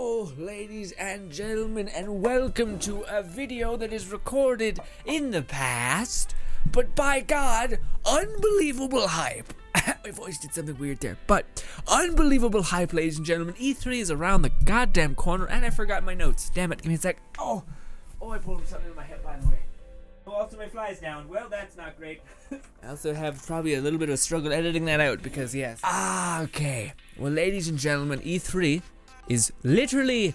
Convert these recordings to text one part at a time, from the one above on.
Hello, ladies and gentlemen, and welcome to a video that is recorded in the past, but by God, unbelievable hype. My voice did something weird there, but unbelievable hype, ladies and gentlemen. E3 is around the goddamn corner, and I forgot my notes. Damn it, give me a sec. Oh, I pulled something in my head, by the way. Oh, also my fly's down. Well, that's not great. I also have probably a little bit of a struggle editing that out because, yes. Okay. Well, ladies and gentlemen, E3 is literally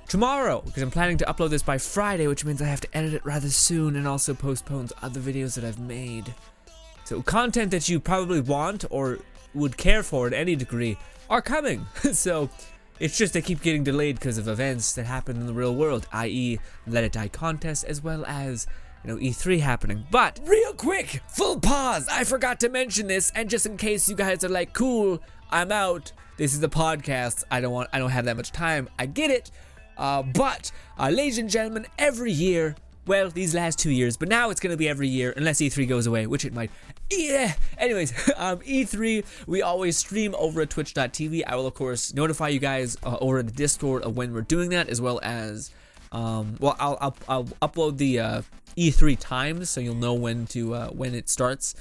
tomorrow because I'm planning to upload this by Friday, which means I have to edit it rather soon and also postpone other videos that I've made. So content that you probably want or would care for in any degree are coming. So it's just they keep getting delayed because of events that happen in the real world, i.e. Let It Die contest, as well as, you know, E3 happening. But real quick, full pause, I forgot to mention this, and just in case you guys are like, cool, I'm out, this is the podcast, I don't have that much time, I get it, but ladies and gentlemen, every year, well, these last 2 years, but now it's gonna be every year, unless E3 goes away, which it might. Yeah. Anyways, E3, we always stream over at twitch.tv. I will, of course, notify you guys over in the Discord of when we're doing that, as well as, well, I'll upload the E3 times, so you'll know when it starts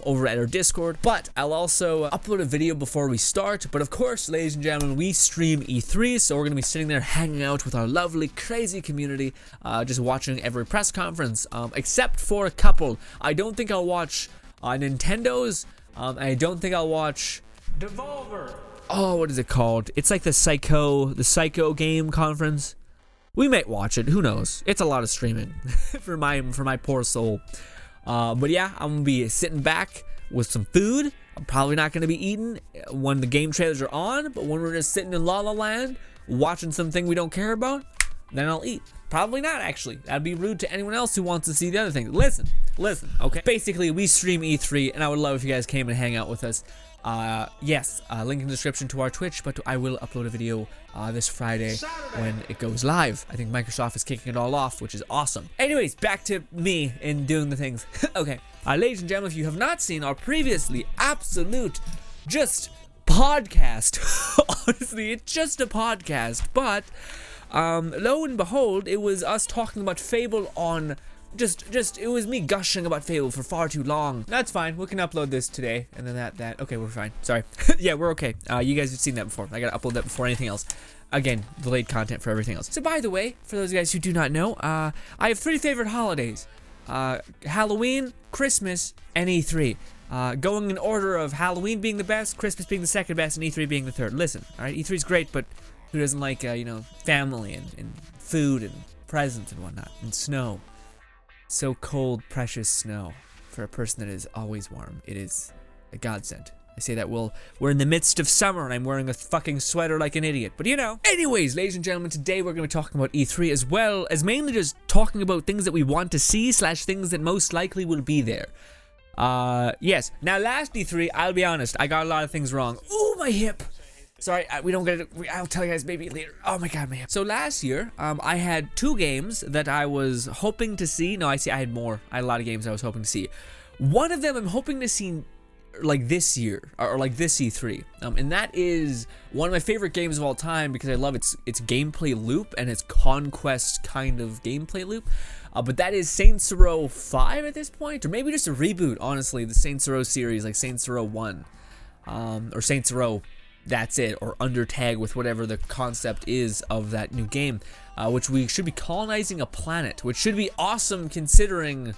over at our Discord. But I'll also upload a video before we start. But of course, ladies and gentlemen, we stream E3, so we're gonna be sitting there hanging out with our lovely, crazy community, just watching every press conference, except for a couple. I don't think I'll watch Nintendo's. I don't think I'll watch Devolver. Oh, what is it called? It's like the Psycho game conference. We might watch it. Who knows? It's a lot of streaming for my poor soul. But yeah, I'm gonna be sitting back with some food. I'm probably not gonna be eating when the game trailers are on, but when we're just sitting in La La Land watching something we don't care about, then I'll eat. Probably not, actually. That'd be rude to anyone else who wants to see the other things. Listen, okay? Basically, we stream E3, and I would love if you guys came and hang out with us. Yes, link in the description to our Twitch, but I will upload a video this Friday when it goes live. I think Microsoft is kicking it all off, which is awesome. Anyways, back to me and doing the things. Okay, ladies and gentlemen, if you have not seen our previously absolute just podcast, honestly, it's just a podcast, but lo and behold, it was us talking about Fable on it was me gushing about Fable for far too long. That's fine, we can upload this today, and then that, okay, we're fine, sorry. Yeah, we're okay. You guys have seen that before. I gotta upload that before anything else. Again, delayed content for everything else. So by the way, for those guys who do not know, I have 3 favorite holidays. Halloween, Christmas, and E3. Going in order of Halloween being the best, Christmas being the second best, and E3 being the third. Listen, alright, E3 is great, but who doesn't like, you know, family and food and presents and whatnot, and snow. So cold, precious snow. For a person that is always warm, it is a godsend. I say that we're in the midst of summer and I'm wearing a fucking sweater like an idiot, but you know. Anyways, ladies and gentlemen, today we're going to be talking about E3 as well as mainly just talking about things that we want to see / things that most likely will be there. Yes. Now last E3, I'll be honest, I got a lot of things wrong. Ooh, my hip. Sorry, we don't get it. I'll tell you guys maybe later. Oh my god, man. So last year, I had 2 games that I was hoping to see. No, I had more. I had a lot of games I was hoping to see. One of them I'm hoping to see like this year, or like this E3. And that is one of my favorite games of all time because I love its gameplay loop and its conquest kind of gameplay loop. But that is Saints Row 5 at this point, or maybe just a reboot, honestly, the Saints Row series, like Saints Row 1, or Saints Row. That's it, or undertag with whatever the concept is of that new game, which we should be colonizing a planet, which should be awesome considering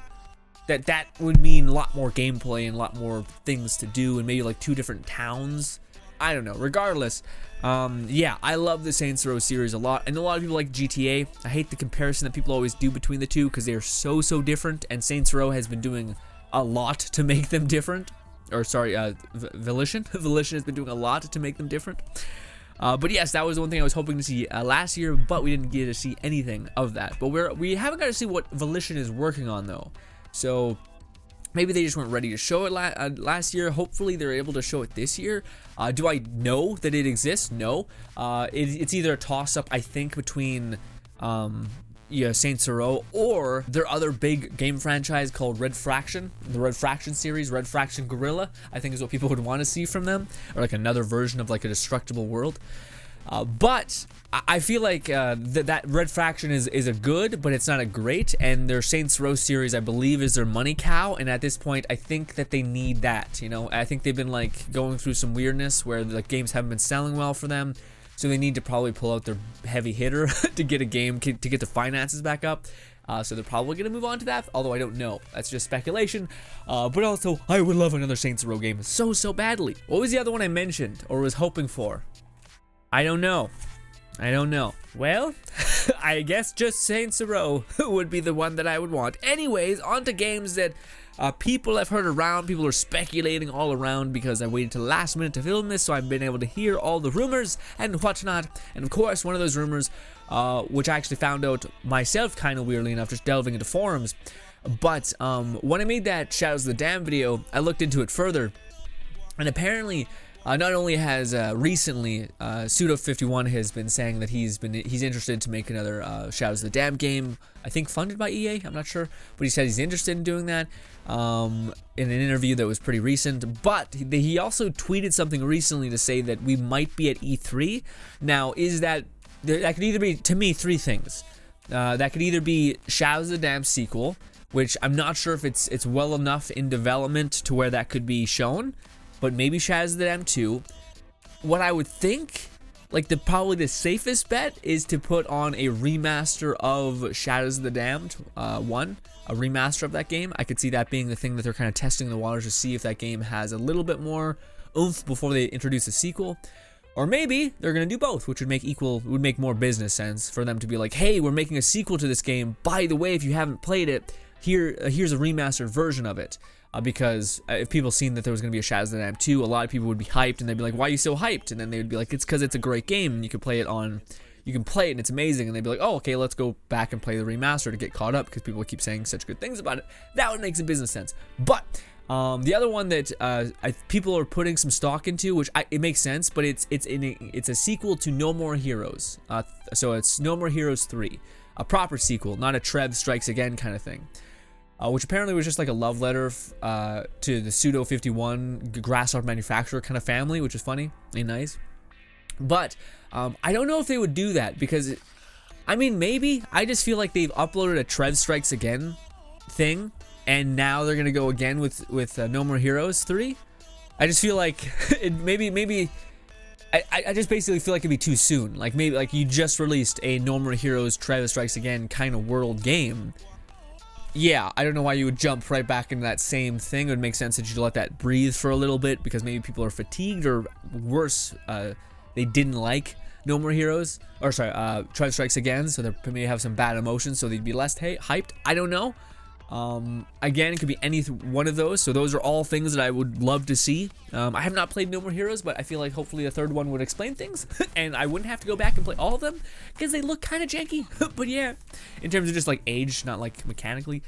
that would mean a lot more gameplay and a lot more things to do and maybe like 2 different towns. I don't know. Regardless, yeah, I love the Saints Row series a lot, and a lot of people like GTA. I hate the comparison that people always do between the two because they are so different, and Saints Row has been doing a lot to make them different. Or sorry, Volition. Volition has been doing a lot to make them different. But yes, that was the one thing I was hoping to see last year, but we didn't get to see anything of that. But we haven't got to see what Volition is working on though. So maybe they just weren't ready to show it last year. Hopefully they're able to show it this year. Do I know that it exists? No. It's either a toss-up, I think, between Saints Row or their other big game franchise called Red Faction, the Red Faction series, Red Faction Guerrilla, I think is what people would want to see from them, or like another version of like a Destructible World. But I feel like that Red Faction is a good, but it's not a great, and their Saints Row series, I believe, is their money cow, and at this point, I think that they need that, you know? I think they've been, like, going through some weirdness where the games haven't been selling well for them, so they need to probably pull out their heavy hitter to get a game, to get the finances back up. So they're probably going to move on to that, although I don't know. That's just speculation. But also, I would love another Saints Row game so badly. What was the other one I mentioned, or was hoping for? I don't know. Well, I guess just Saints Row would be the one that I would want. Anyways, on to games that people have heard around. People are speculating all around because I waited till the last minute to film this, so I've been able to hear all the rumors and whatnot. And of course, one of those rumors, which I actually found out myself kind of weirdly enough, just delving into forums. But when I made that Shadows of the Dam video, I looked into it further, and apparently, not only has recently Pseudo51 has been saying that he's interested to make another Shadows of the Dam game, I think funded by EA, I'm not sure, but he said he's interested in doing that in an interview that was pretty recent. But he also tweeted something recently to say that we might be at E3. Now, that could either be, to me, three things. That could either be Shadows of the Dam sequel, which I'm not sure if it's well enough in development to where that could be shown, but maybe Shadows of the Dam 2. What I would think, like probably the safest bet, is to put on a remaster of Shadows of the Damned 1, a remaster of that game. I could see that being the thing that they're kind of testing the waters to see if that game has a little bit more oomph before they introduce a sequel. Or maybe they're gonna do both, which would make more business sense for them to be like, hey, we're making a sequel to this game. By the way, if you haven't played it, here's a remastered version of it. Because if people seen that there was going to be a Shadows of the Dam 2, a lot of people would be hyped, and they'd be like, why are you so hyped? And then they would be like, it's because it's a great game, and you can play it and it's amazing. And they'd be like, oh, okay, let's go back and play the remaster to get caught up, because people keep saying such good things about it. That would make some business sense. But the other one that people are putting some stock into, which it makes sense, but it's a sequel to No More Heroes. So it's No More Heroes 3, a proper sequel, not a Trev Strikes Again kind of thing. Which apparently was just like a love letter to the Pseudo51 Grasshopper manufacturer kind of family, which is funny and nice. But I don't know if they would do that, because, I mean, maybe. I just feel like they've uploaded a Trev Strikes Again thing, and now they're going to go again with No More Heroes 3. I just feel like I just basically feel like it'd be too soon. Like, maybe like you just released a No More Heroes Trev Strikes Again kind of world game. Yeah, I don't know why you would jump right back into that same thing. It would make sense that you'd let that breathe for a little bit, because maybe people are fatigued, or worse, they didn't like No More Heroes, or sorry, Trev Strikes Again, so they may have some bad emotions, so they'd be less hyped. I don't know. Again, it could be any one of those, so those are all things that I would love to see. I have not played No More Heroes, but I feel like hopefully the third one would explain things, and I wouldn't have to go back and play all of them, because they look kind of janky. But yeah, in terms of just like age, not like mechanically.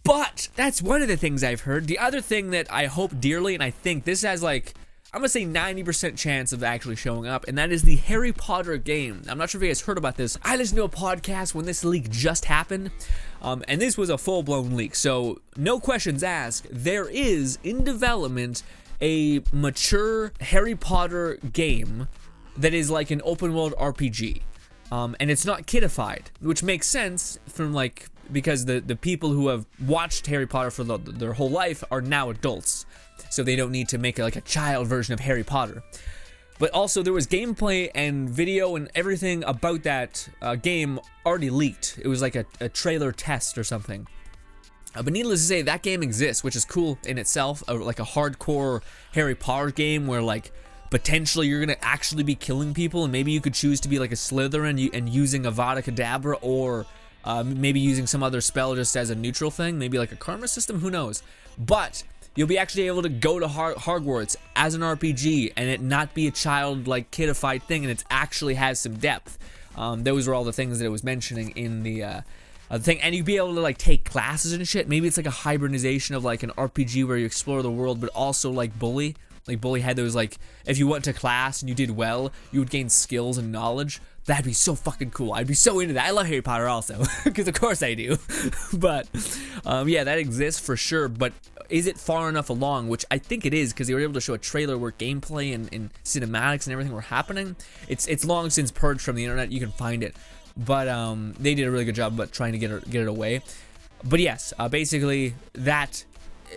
But that's one of the things I've heard. The other thing that I hope dearly, and I think this has like, I'm gonna say 90% chance of actually showing up, and that is the Harry Potter game. I'm not sure if you guys heard about this. I listened to a podcast when this leak just happened, and this was a full-blown leak, so no questions asked. There is, in development, a mature Harry Potter game that is like an open-world RPG, and it's not kidified, which makes sense from like, because the people who have watched Harry Potter for their whole life are now adults, so they don't need to make like a child version of Harry Potter. But also, there was gameplay and video and everything about that game already leaked. It was like a trailer test or something. But needless to say, that game exists, which is cool in itself. Like a hardcore Harry Potter game where like potentially you're gonna actually be killing people, and maybe you could choose to be like a Slytherin and using Avada Kedavra, or maybe using some other spell just as a neutral thing, maybe like a karma system, who knows. But you'll be actually able to go to Hogwarts as an RPG and it not be a child like kidified thing, and it actually has some depth. Those were all the things that it was mentioning in the thing, and you'd be able to like take classes and shit. Maybe it's like a hybridization of like an RPG where you explore the world, but also like Bully. Like Bully had those, like, if you went to class and you did well, you would gain skills and knowledge. That'd be so fucking cool. I'd be so into that. I love Harry Potter also, because of course I do. But yeah, that exists for sure. But is it far enough along? Which I think it is, because they were able to show a trailer where gameplay and cinematics and everything were happening. It's long since purged from the internet. You can find it, but they did a really good job about trying to get it away. But yes, basically that.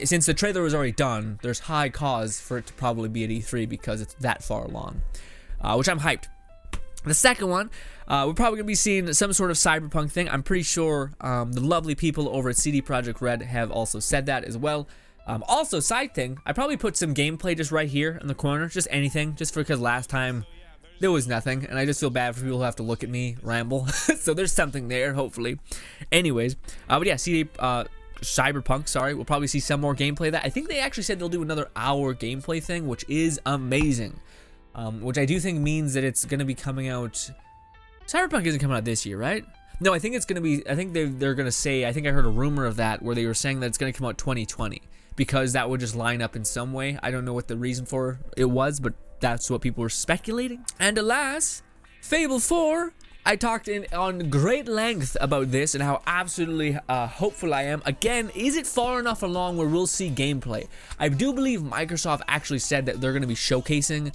Since the trailer was already done, there's high cause for it to probably be at E3 because it's that far along, which I'm hyped. The second one, we're probably going to be seeing some sort of cyberpunk thing. I'm pretty sure the lovely people over at CD Projekt Red have also said that as well. Also, side thing, I probably put some gameplay just right here in the corner, just anything, just because last time there was nothing, and I just feel bad for people who have to look at me ramble. So there's something there, hopefully. Anyways, but yeah, CD Cyberpunk, sorry, we'll probably see some more gameplay of that. I think they actually said they'll do another hour gameplay thing, which is amazing. Which I do think means that it's going to be coming out. Cyberpunk isn't coming out this year, right? No, I think it's going to be. I think they're going to say. I think I heard a rumor of that where they were saying that it's going to come out 2020 because that would just line up in some way. I don't know what the reason for it was, but that's what people were speculating. And alas, Fable 4. I talked on great length about this and how absolutely hopeful I am. Again, is it far enough along where we'll see gameplay? I do believe Microsoft actually said that they're going to be showcasing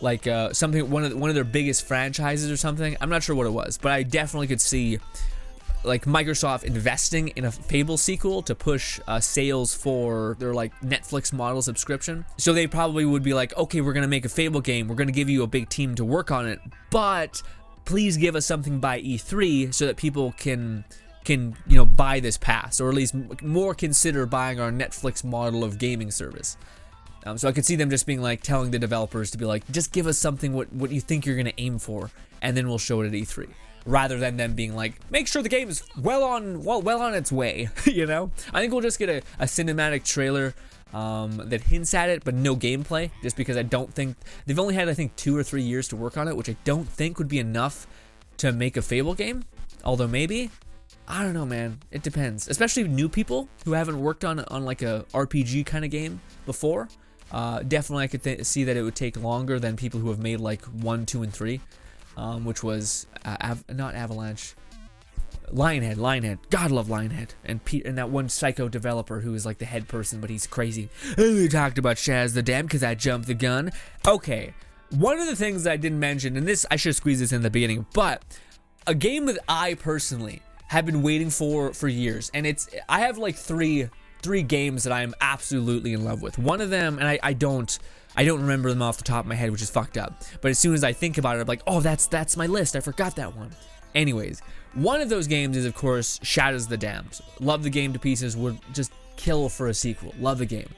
like something, one of their biggest franchises or something. I'm not sure what it was, but I definitely could see like Microsoft investing in a Fable sequel to push sales for their like Netflix model subscription. So they probably would be like, okay, we're gonna make a Fable game, we're gonna give you a big team to work on it, but please give us something by E3 so that people can buy this pass, or at least more consider buying our Netflix model of gaming service. So I could see them just being like telling the developers to be like, just give us something what you think you're gonna aim for, and then we'll show it at E3, rather than them being like, make sure the game is well on its way. I think we'll just get a cinematic trailer that hints at it, but no gameplay, just because I don't think they've only had, I think, 2 or 3 years to work on it, which I don't think would be enough to make a Fable game. Although maybe, I don't know, man. It depends, especially new people who haven't worked on like a RPG kind of game before. Definitely, I could see that it would take longer than people who have made like 1, 2, and 3, which was not Avalanche. Lionhead. God, love Lionhead. And that one psycho developer who is like the head person, but he's crazy. We talked about Shaz the Dam because I jumped the gun. Okay, one of the things that I didn't mention, and this I should squeeze this in the beginning, but a game that I personally have been waiting for years, and I have like three games that I am absolutely in love with. One of them, and I don't remember them off the top of my head, which is fucked up. But as soon as I think about it, I'm like, oh, that's my list. I forgot that one. Anyways, one of those games is, of course, Shadows of the Damned. Love the game to pieces. Would just kill for a sequel. Love the game.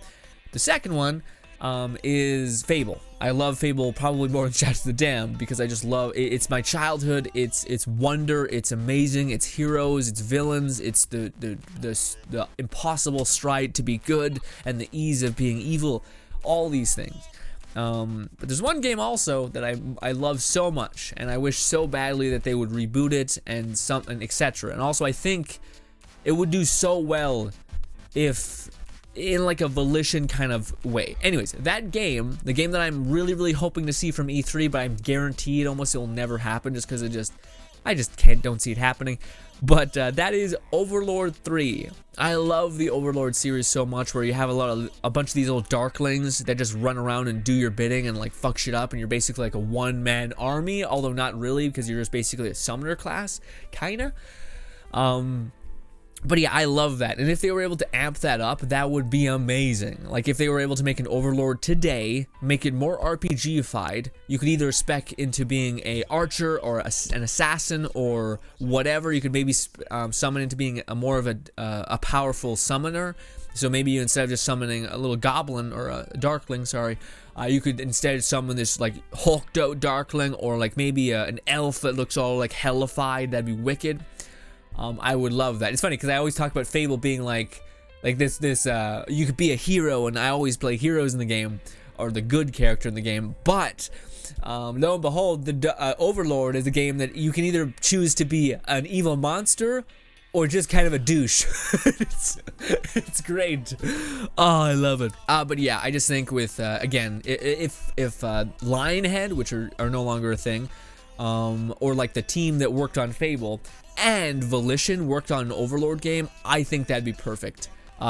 The second one is Fable. I love Fable probably more than Shadows of the Damned because I just love it. It's my childhood. It's wonder. It's amazing. It's heroes. It's villains. It's the impossible stride to be good and the ease of being evil. All these things. But there's one game also that I love so much, and I wish so badly that they would reboot it and etc. And also I think it would do so well if in like a Volition kind of way. Anyways, that game, the game that I'm really hoping to see from E3, but I'm guaranteed almost it'll never happen just because I just don't see it happening. But that is Overlord 3. I love the Overlord series so much, where you have a bunch of these little darklings that just run around and do your bidding and like fuck shit up, and you're basically like a one-man army, although not really, because you're just basically a summoner class, kinda. But yeah, I love that, and if they were able to amp that up, that would be amazing. Like if they were able to make an Overlord today, make it more RPG-ified, you could either spec into being a archer or an assassin or whatever. You could maybe summon into being more of a powerful summoner. So maybe you, instead of just summoning a little goblin or a darkling, you could instead summon this like hulked out darkling, or like maybe an elf that looks all like hellified. That'd be wicked. I would love that. It's funny because I always talk about Fable being like this you could be a hero, and I always play heroes in the game, or the good character in the game. But lo and behold, the Overlord is a game that you can either choose to be an evil monster or just kind of a douche. it's great. Oh, I love it. But yeah, I just think with again, if Lionhead, which are no longer a thing, or like the team that worked on Fable and Volition worked on an Overlord game, I think that'd be perfect.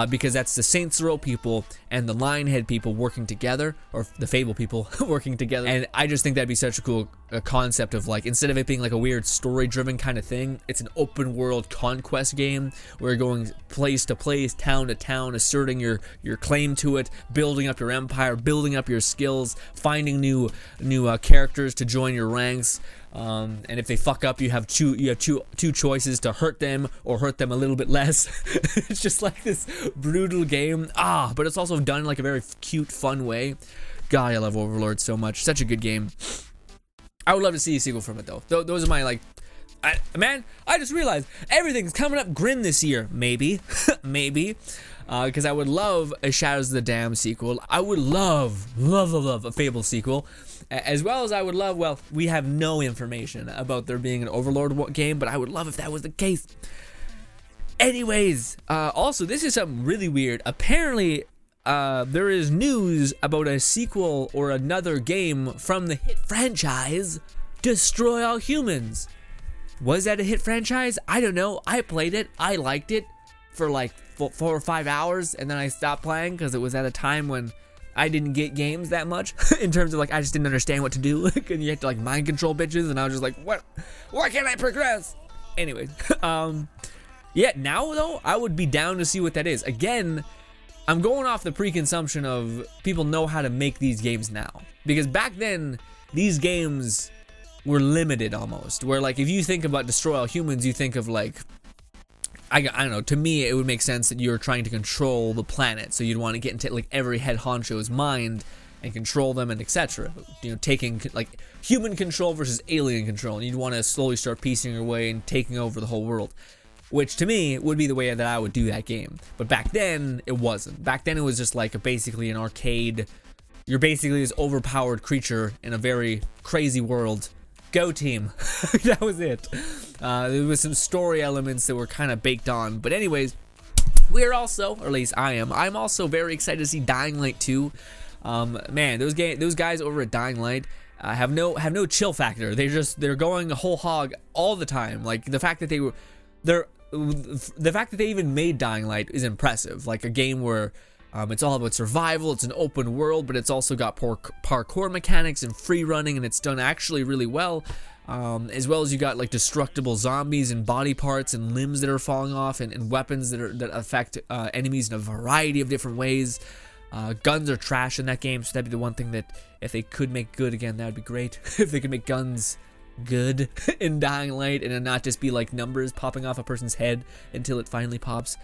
Because that's the Saints Row people and the Lionhead people working together, or the Fable people working together. And I just think that'd be such a cool concept of, like, instead of it being like a weird story-driven kind of thing, it's an open-world conquest game where you're going place to place, town to town, asserting your claim to it, building up your empire, building up your skills, finding new characters to join your ranks. And if they fuck up, you have two choices: to hurt them or hurt them a little bit less. It's just like this brutal game, but it's also done in like a very cute, fun way. God, I love Overlord so much. Such a good game. I would love to see a sequel from it though. Those are my, like, man, I just realized everything's coming up GRINN this year. Maybe maybe, because I would love a Shadows of the Dam sequel. I would love a Fable sequel, as well as I would love, well, we have no information about there being an Overlord game, but I would love if that was the case. Anyways, also, this is something really weird. Apparently, there is news about a sequel or another game from the hit franchise Destroy All Humans. Was that a hit franchise? I don't know. I played it. I liked it for like 4 or 5 hours, and then I stopped playing because it was at a time when I didn't get games that much in terms of, like, I just didn't understand what to do. And you had to, like, mind control bitches, and I was just like, what? Why can't I progress? Anyways, yeah, now though, I would be down to see what that is. Again, I'm going off the preconception of people know how to make these games now, because back then these games were limited almost, where, like, if you think about Destroy All Humans, you think of, like, I don't know, to me it would make sense that you're trying to control the planet, so you'd want to get into, like, every head honcho's mind and control them and etc. You know, taking, like, human control versus alien control, and you'd want to slowly start piecing your way and taking over the whole world, which to me would be the way that I would do that game. But back then it wasn't. Back then it was just like basically an arcade. You're basically this overpowered creature in a very crazy world. Go team. That was it. There was some story elements that were kind of baked on. But anyways, we're also, or at least I'm also very excited to see Dying Light 2. Man, those guys over at Dying Light have no chill factor. They're going whole hog all the time. Like, the fact that the fact that they even made Dying Light is impressive. Like, a game where it's all about survival, it's an open world, but it's also got parkour mechanics and free running, and it's done actually really well. As well as you got, like, destructible zombies and body parts and limbs that are falling off, and weapons that affect enemies in a variety of different ways. Guns are trash in that game, so that'd be the one thing that, if they could make good again, that'd be great. If they could make guns good in Dying Light, and not just be like numbers popping off a person's head until it finally pops.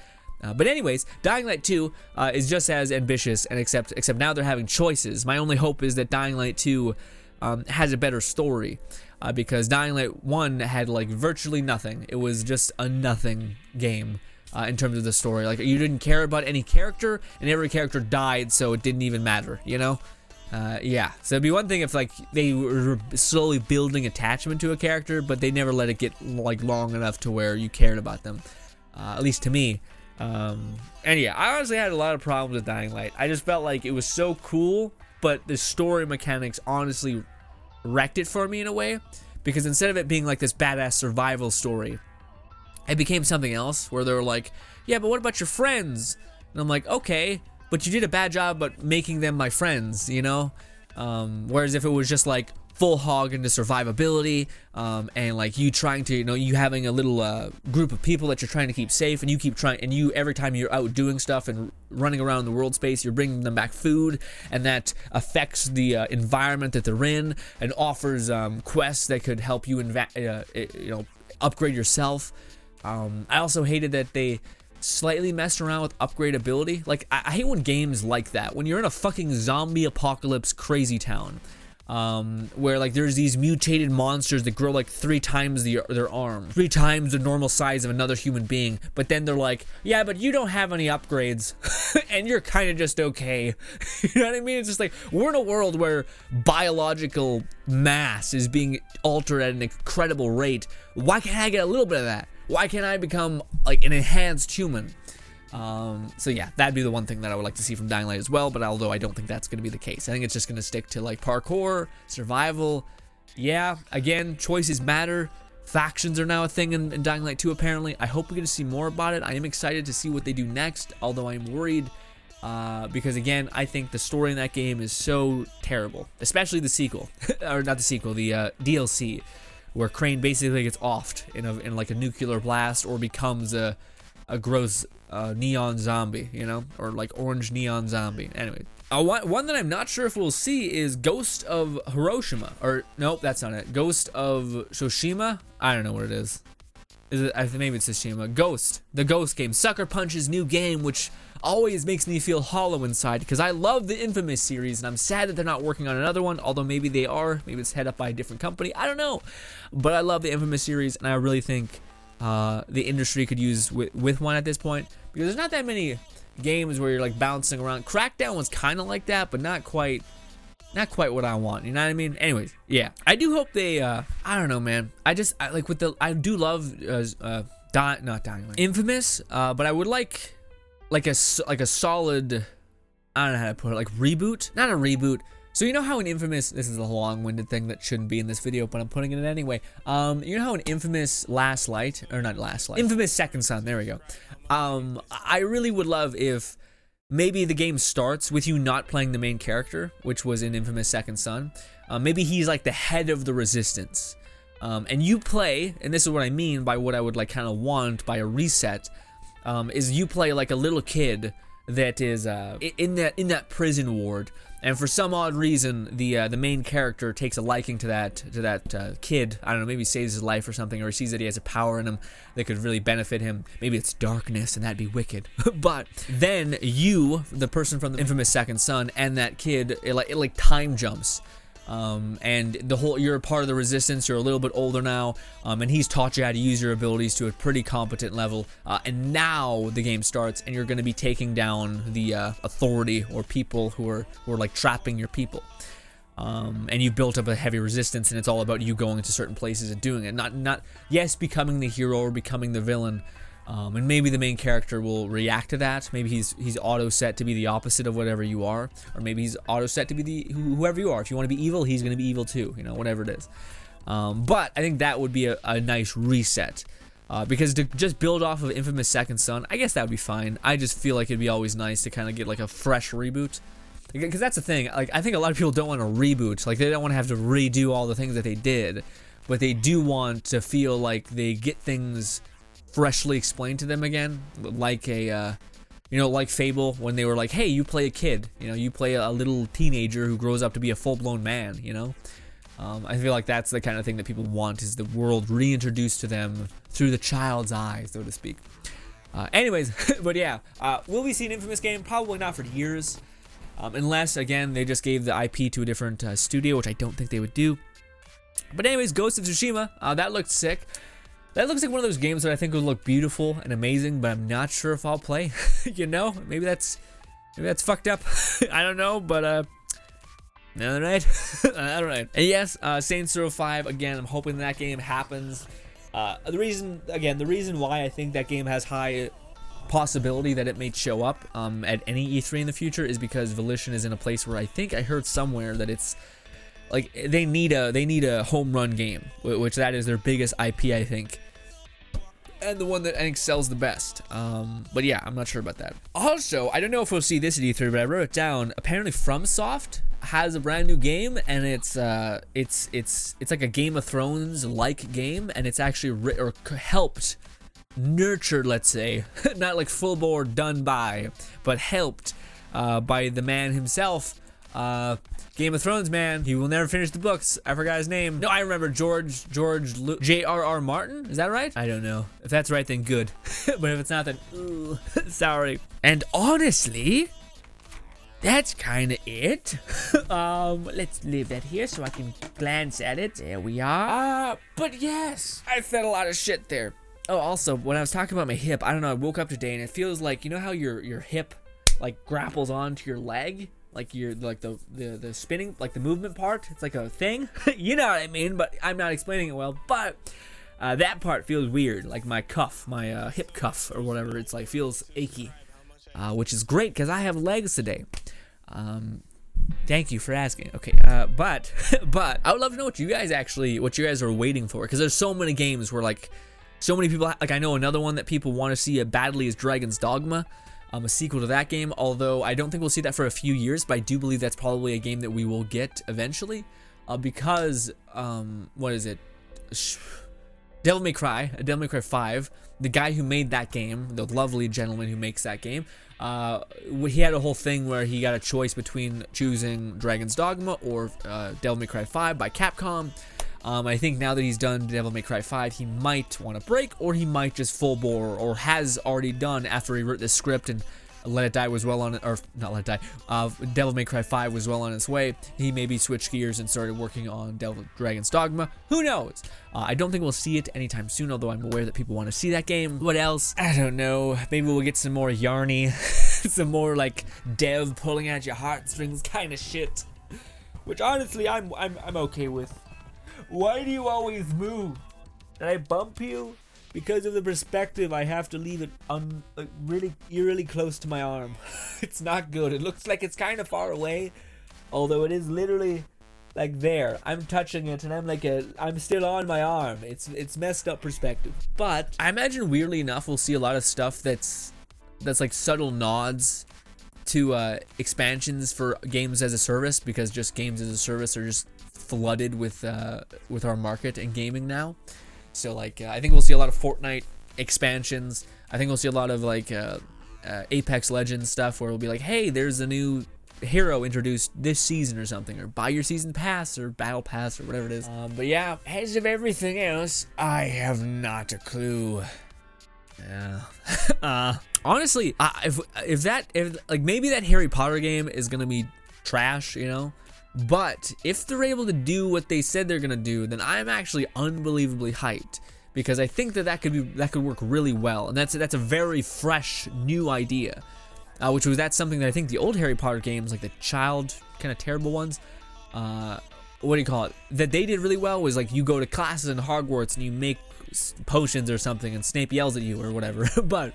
But anyways, Dying Light 2 is just as ambitious, and except now they're having choices. My only hope is that Dying Light 2 has a better story, because Dying Light 1 had, like, virtually nothing. It was just a nothing game in terms of the story. Like, you didn't care about any character, and every character died, so it didn't even matter, you know? Yeah, so it'd be one thing if, like, they were slowly building attachment to a character, but they never let it get, like, long enough to where you cared about them, at least to me. And yeah, I honestly had a lot of problems with Dying Light. I just felt like it was so cool, but the story mechanics honestly wrecked it for me in a way, because instead of it being like this badass survival story, it became something else where they were like, yeah, but what about your friends? And I'm like, okay, but you did a bad job at making them my friends, you know? Whereas if it was just like full hog into survivability, and like you trying to, you know, you having a little group of people that you're trying to keep safe, and you keep trying, and you, every time you're out doing stuff and running around the world space, you're bringing them back food, and that affects the environment that they're in, and offers quests that could help you you know, upgrade yourself. I also hated that they slightly messed around with upgradability. Like, I hate when games like that, when you're in a fucking zombie apocalypse crazy town, where, like, there's these mutated monsters that grow like 3 times their arm, 3 times the normal size of another human being, but then they're like, yeah, but you don't have any upgrades and you're kind of just okay. You know what I mean? It's just like, we're in a world where biological mass is being altered at an incredible rate. Why can't I get a little bit of that? Why can't I become like an enhanced human? So yeah, that'd be the one thing that I would like to see from Dying Light as well, but although I don't think that's going to be the case. I think it's just going to stick to like parkour, survival, yeah, again, choices matter. Factions are now a thing in Dying Light 2, apparently. I hope we get to see more about it. I am excited to see what they do next, although I'm worried because, again, I think the story in that game is so terrible, especially the sequel, or not the sequel, the DLC, where Crane basically gets offed in like a nuclear blast or becomes a gross neon zombie, you know, or like orange neon zombie. Anyway, one that I'm not sure if we'll see is Ghost of Hiroshima, or nope, that's not it. Ghost of Tsushima. I don't know what it is. Is it? I think maybe it's Tsushima. Ghost, the Ghost game, Sucker Punch's new game, which always makes me feel hollow inside because I love the Infamous series and I'm sad that they're not working on another one. Although maybe they are. Maybe it's head up by a different company. I don't know, but I love the Infamous series and I really think the industry could use with one at this point, because there's not that many games where you're like bouncing around. Crackdown was kind of like that, but not quite what I want, you know what I mean? Anyways, yeah, I do hope they I don't know, man. I do love not Dying Light, Infamous, but I would like a solid, I don't know how to put it, like reboot, not a reboot. So you know how in Infamous, this is a long-winded thing that shouldn't be in this video, but I'm putting it in anyway. You know how in Infamous Infamous Second Son, there we go. I really would love if maybe the game starts with you not playing the main character, which was in Infamous Second Son. Maybe he's like the head of the Resistance. And you play, and this is what I mean by what I would like kind of want by a reset, is you play like a little kid that is in that prison ward, and for some odd reason the main character takes a liking to that kid. I don't know, maybe saves his life or something, or he sees that he has a power in him that could really benefit him. Maybe it's darkness and that'd be wicked. But then you, the person from the Infamous Second Son, and that kid, it like time jumps. And you're a part of the Resistance, you're a little bit older now, and he's taught you how to use your abilities to a pretty competent level, and now the game starts, and you're going to be taking down the authority or people who are like trapping your people. And you've built up a heavy resistance, and it's all about you going into certain places and doing it. Not yes, becoming the hero or becoming the villain. And maybe the main character will react to that. Maybe he's auto set to be the opposite of whatever you are, or maybe he's auto set to be whoever you are. If you want to be evil, he's going to be evil too. You know, whatever it is. But I think that would be a nice reset, because to just build off of Infamous Second Son, I guess that would be fine. I just feel like it'd be always nice to kind of get like a fresh reboot, because that's the thing. Like, I think a lot of people don't want to reboot. Like, they don't want to have to redo all the things that they did, but they do want to feel like they get things freshly explained to them again, like like Fable, when they were like, hey, you play a kid, you play a little teenager who grows up to be a full-blown man, I feel like that's the kind of thing that people want, is the world reintroduced to them through the child's eyes, so to speak. Anyways, but yeah, will we see an Infamous game? Probably not for years, unless, again, they just gave the IP to a different studio, which I don't think they would do. But anyways, Ghost of Tsushima, that looked sick. That looks like one of those games that I think would look beautiful and amazing, but I'm not sure if I'll play. Maybe that's fucked up. I don't know, but all right. All right. And yes, Saints Row 5, again, I'm hoping that game happens. The reason why I think that game has high possibility that it may show up at any E3 in the future is because Volition is in a place where I think I heard somewhere that it's like they need a home run game, which that is their biggest IP, I think, and the one that I think sells the best. But yeah, I'm not sure about that. Also, I don't know if we'll see this at E3, but I wrote it down. Apparently, FromSoft has a brand new game, and it's like a Game of Thrones like game, and it's actually helped, nurtured, let's say, not like full bore done by, but helped by the man himself. Game of Thrones man, he will never finish the books. I forgot his name. No, I remember J.R.R. Martin. Is that right? I don't know. If that's right, then good. But if it's not, then ooh, sorry. And honestly, that's kind of it. Let's leave that here so I can glance at it. There we are. But yes, I said a lot of shit there. Oh, also, when I was talking about my hip, I don't know, I woke up today and it feels like, you know how your hip like grapples onto your leg? Like the spinning, like the movement part, it's like a thing. You know what I mean, but I'm not explaining it well. But that part feels weird, like my cuff, my hip cuff or whatever. It's like feels achy, which is great because I have legs today. Thank you for asking. Okay, but I would love to know what you guys are waiting for, because there's so many games where like so many people like I know another one that people want to see badly is Dragon's Dogma, a sequel to that game. Although I don't think we'll see that for a few years, but I do believe that's probably a game that we will get eventually, because what is it? Devil May Cry 5. The guy who made that game, the lovely gentleman who makes that game, he had a whole thing where he got a choice between choosing Dragon's Dogma or Devil May Cry 5 by Capcom. I think now that he's done Devil May Cry 5, he might want to break, or he might just full bore, or has already done after he wrote this script and Let It Die was well on it, or not Let It Die, Devil May Cry 5 was well on its way. He maybe switched gears and started working on Dragon's Dogma. Who knows? I don't think we'll see it anytime soon, although I'm aware that people want to see that game. What else? I don't know. Maybe we'll get some more yarny, some more like dev pulling at your heartstrings kind of shit, which honestly I'm okay with. Why do you always move? Did I bump you? Because of the perspective, I have to leave it really eerily close to my arm. It's not good. It looks like it's kind of far away, although it is literally like there. I'm touching it, and I'm still on my arm. It's messed up perspective. But I imagine weirdly enough, we'll see a lot of stuff that's like subtle nods to expansions for games as a service, because just games as a service are just flooded with our market and gaming now. So like I think we'll see a lot of Fortnite expansions. I think we'll see a lot of like Apex Legends stuff where it'll be like, hey, there's a new hero introduced this season or something, or buy your season pass or battle pass or whatever it is. But yeah, as of everything else, I have not a clue. Yeah. Honestly, if like maybe that Harry Potter game is gonna be trash, you know. But if they're able to do what they said they're gonna do, then I'm actually unbelievably hyped, because I think that could work really well, and that's a very fresh new idea, that's something that I think the old Harry Potter games, like the child kind of terrible ones, what do you call it, that they did really well was like you go to classes in Hogwarts and you make potions or something, and Snape yells at you or whatever. But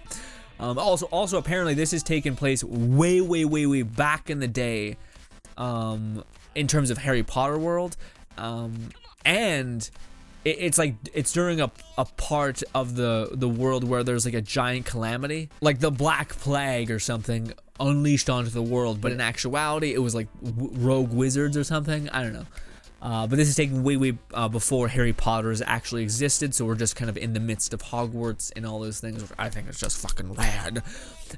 also apparently this is taking place way back in the day. In terms of Harry Potter world, and it's like it's during a part of the world where there's like a giant calamity, like the Black Plague or something unleashed onto the world, but in actuality it was like rogue wizards or something. I don't know. But this is taking way before Harry Potter's actually existed, so we're just kind of in the midst of Hogwarts and all those things, which I think is just fucking rad.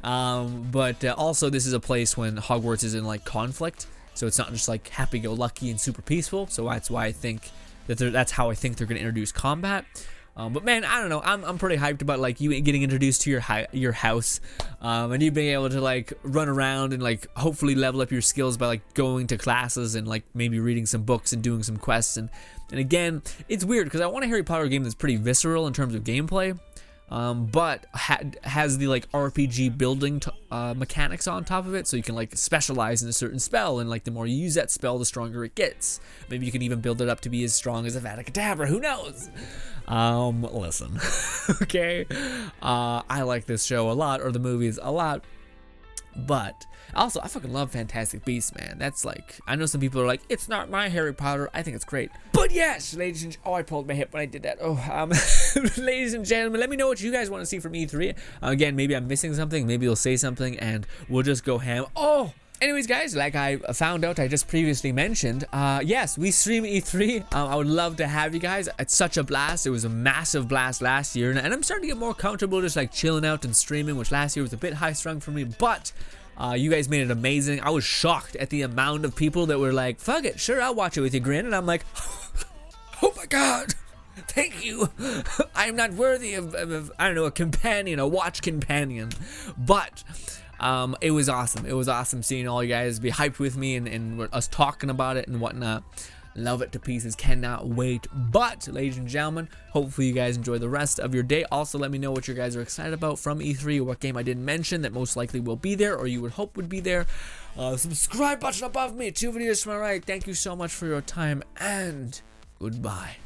But also this is a place when Hogwarts is in like conflict. So it's not just like happy-go-lucky and super peaceful. So that's why I think that's how I think they're gonna introduce combat. But man, I don't know. I'm pretty hyped about like you getting introduced to your house, and you being able to like run around and like hopefully level up your skills by like going to classes and like maybe reading some books and doing some quests. And again, it's weird because I want a Harry Potter game that's pretty visceral in terms of gameplay. But has the like RPG building mechanics on top of it, so you can like specialize in a certain spell, and like the more you use that spell, the stronger it gets. Maybe you can even build it up to be as strong as a Vada Kedavra. Who knows? Listen, okay. I like this show a lot, or the movies a lot. But also, I fucking love Fantastic Beasts, man. That's like, I know some people are like, it's not my Harry Potter. I think it's great. But yes, ladies and I pulled my hip when I did that. Ladies and gentlemen, let me know what you guys want to see from E3. Again, maybe I'm missing something. Maybe you'll say something and we'll just go ham. Anyways, guys, like I found out, I just previously mentioned, yes, we stream E3. I would love to have you guys. It's such a blast. It was a massive blast last year, and I'm starting to get more comfortable just like chilling out and streaming, which last year was a bit high strung for me, but you guys made it amazing. I was shocked at the amount of people that were like, fuck it, sure, I'll watch it with you, Grin, and I'm like, oh my god, thank you. I'm not worthy of I don't know, a companion, a watch companion, but it was awesome. It was awesome seeing all you guys be hyped with me and us talking about it and whatnot. Love it to pieces. Cannot wait. But, ladies and gentlemen, hopefully you guys enjoy the rest of your day. Also, let me know what you guys are excited about from E3, or what game I didn't mention that most likely will be there, or you would hope would be there. Subscribe button above me. 2 videos to my right. Thank you so much for your time, and goodbye.